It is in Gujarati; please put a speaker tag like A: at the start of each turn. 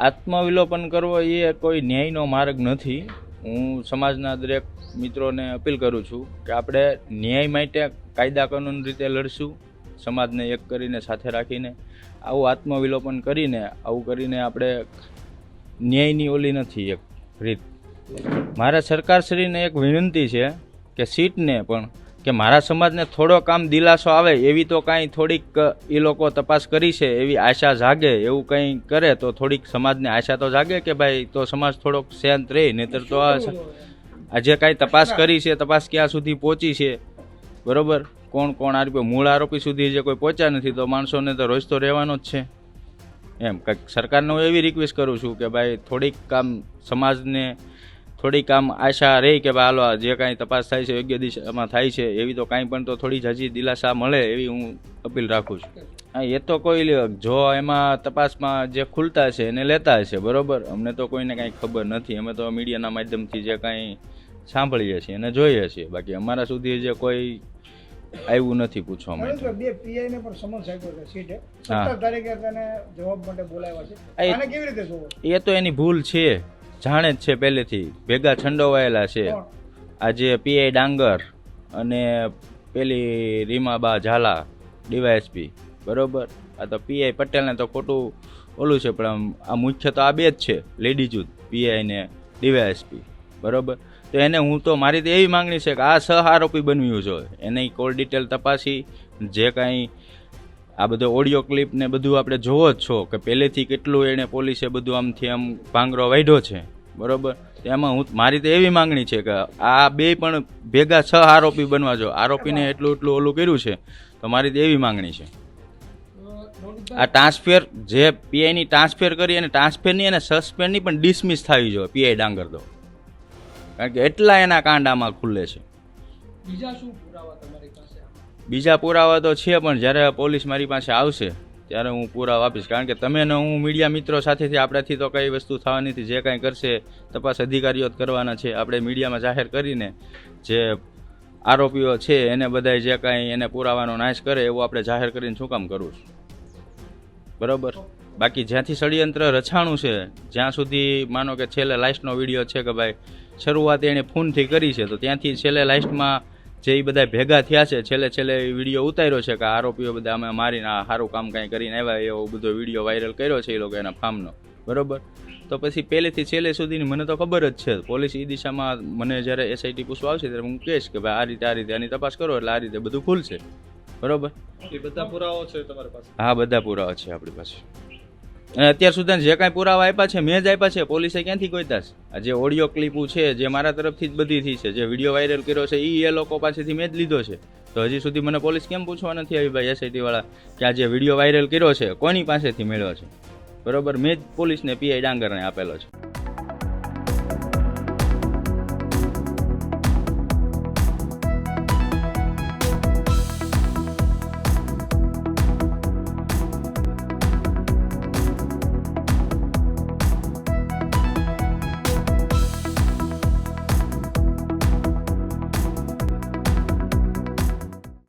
A: આત્મવિલોપન કરવો એ કોઈ ન્યાયનો માર્ગ નથી. હું સમાજના દરેક મિત્રોને અપીલ કરું છું કે આપણે ન્યાય માટે કાયદા કાનૂન રીતે લડશું, સમાજને એક કરીને સાથે રાખીને. આવું આત્મવિલોપન કરીને આવું કરીને આપણે ન્યાયની ઓલી નથી એક રીત. મારા સરકારશ્રીને એક વિનંતી છે કે સીટને પણ કે મારા સમાજને થોડોક આમ દિલાસો આવે એવી તો કાંઈ થોડીક એ લોકો તપાસ કરી છે એવી આશા જાગે, એવું કંઈ કરે તો થોડીક સમાજને આશા તો જાગે કે ભાઈ તો સમાજ થોડોક શાંત રહે. નહીંતર તો આજે કાંઈ તપાસ કરી છે, તપાસ ક્યાં સુધી પહોંચી છે, બરાબર, કોણ કોણ આરોપી, મૂળ આરોપી સુધી જે કોઈ પહોંચ્યા નથી તો માણસોને તો રોજ તો રહેવાનો જ છે. એમ કંઈક સરકારને હું એવી રિક્વેસ્ટ કરું છું કે ભાઈ થોડીક કામ સમાજને થોડીક આમ આશા રહી કે ભાઈ હાલો જે કાંઈ તપાસ થાય છે યોગ્ય દિશામાં થાય છે એવી તો કાંઈ પણ તો થોડી હજી દિલાસા મળે એવી હું અપીલ રાખું છું. હા, એ તો કોઈ જો એમાં તપાસમાં જે ખુલતા છે એને લેતા હશે, બરાબર. અમને તો કોઈને કાંઈ ખબર નથી, અમે તો મીડિયાના માધ્યમથી જે કાંઈ સાંભળીએ છીએ અને જોઈએ છીએ, બાકી અમારા સુધી જે કોઈ આવ્યું નથી પૂછવા માટે.
B: બે પીઆઈને પણ સમન્સ આપ્યો છે સીટે, 17 તારીખે તેને જવાબ માટે બોલાવ્યા છે. આને કેવી રીતે જોવો?
A: એ તો એની ભૂલ છે, જાણે જ છે પહેલેથી, ભેગા છંડોવાયેલા છે. આજે પીઆઈ ડાંગર અને પેલી રીમાબા ઝાલા ડીવાયએસપી, બરાબર. આ તો પીઆઈ પટેલને તો ખોટું ઓલું છે, પણ આ મુખ્ય તો આ બે જ છે લેડીઝ જ, પીઆઈ ને ડીવાયએસપી, બરાબર. તો એને હું તો મારી તો એવી માંગણી છે કે આ સહ આરોપી બનવ્યું જોઈએ, એને કોલ ડિટેલ તપાસી જે કાંઈ આ બધો ઓડિયો ક્લિપ ને બધું આપણે જોવો જ છો કે પહેલેથી કેટલું એને પોલીસે બધું આમથી આમ ભાંગરો વાઢ્યો છે, બરાબર. એમાં હું મારી તો એવી માંગણી છે કે આ બે પણ ભેગા સહ આરોપી બનવા જો, આરોપીને એટલું ઓલું કર્યું છે તો મારી તો એવી માંગણી છે. આ ટ્રાન્સફર જે પીઆઈની ટ્રાન્સફર કરી અને ટ્રાન્સફરની અને સસ્પેન્ડની પણ ડિસમિસ થવી જોઈએ પીઆઈ ડાંગર તો, કારણ કે એટલા એના કાંડામાં ખુલ્લે છે.
B: બીજા શું પુરાવા તમારી પાસે?
A: બીજા પુરાવા તો છે, પણ જ્યારે પોલીસ મારી પાસે આવશે ત્યારે હું પુરાવા આપીશ, કારણ કે તમે ને હું મીડિયા મિત્રો સાથેથી આપણાથી તો કઈ વસ્તુ થવાની નથી. જે કાંઈ કરશે તપાસ અધિકારીઓ જ કરવાના છે. આપણે મીડિયામાં જાહેર કરીને જે આરોપીઓ છે એને બધાય જે કાંઈ એને પુરાવાનો નાશ કરે એવું આપણે જાહેર કરીને શું કામ કરવું છે, બરાબર. બાકી જ્યાંથી ષડયંત્ર રચાણું છે, જ્યાં સુધી માનો કે છેલ્લે લાસ્ટનો વિડીયો છે કે ભાઈ શરૂઆત એણે ફોનથી કરી છે, તો ત્યાંથી છેલ્લે લાસ્ટમાં જે એ બધા ભેગા થયા છે છેલ્લે વિડીયો ઉતાર્યો છે કે આરોપીઓ બધા અમે મારીને આ સારું કામ કાંઈ કરીને આવ્યા, એવો બધો વિડીયો વાયરલ કર્યો છે એ લોકો એના ફાર્મનો, બરાબર. તો પછી પહેલેથી છેલ્લે સુધીની મને તો ખબર જ છે. પોલીસ એ દિશામાં મને જ્યારે એસઆઈટી પૂછવા આવશે ત્યારે હું કહીશ કે ભાઈ આ રીતે આની તપાસ કરો એટલે આ રીતે બધું ખુલશે, બરાબર.
C: એ બધા પુરાવા છે તમારી પાસે?
A: હા, બધા પુરાવા છે આપણી પાસે. અને અત્યાર સુધી જે કાંઈ પુરાવા આપ્યા છે મેં જ આપ્યા છે, પોલીસે ક્યાંથી ગોત્યા છે? આ જે ઓડિયો ક્લિપો છે જે મારા તરફથી જ બધી થઈ છે, જે વિડીયો વાયરલ કર્યો છે એ લોકો પાસેથી મેં જ લીધો છે. તો હજી સુધી મને પોલીસ કેમ પૂછવા નથી આવી ભાઈ એસઆઈટી વાળા કે આ જે વિડીયો વાયરલ કર્યો છે કોની પાસેથી મેળવ્યો છે, બરાબર. મેં જ પોલીસને પીઆઈ ડાંગરને આપેલો છે.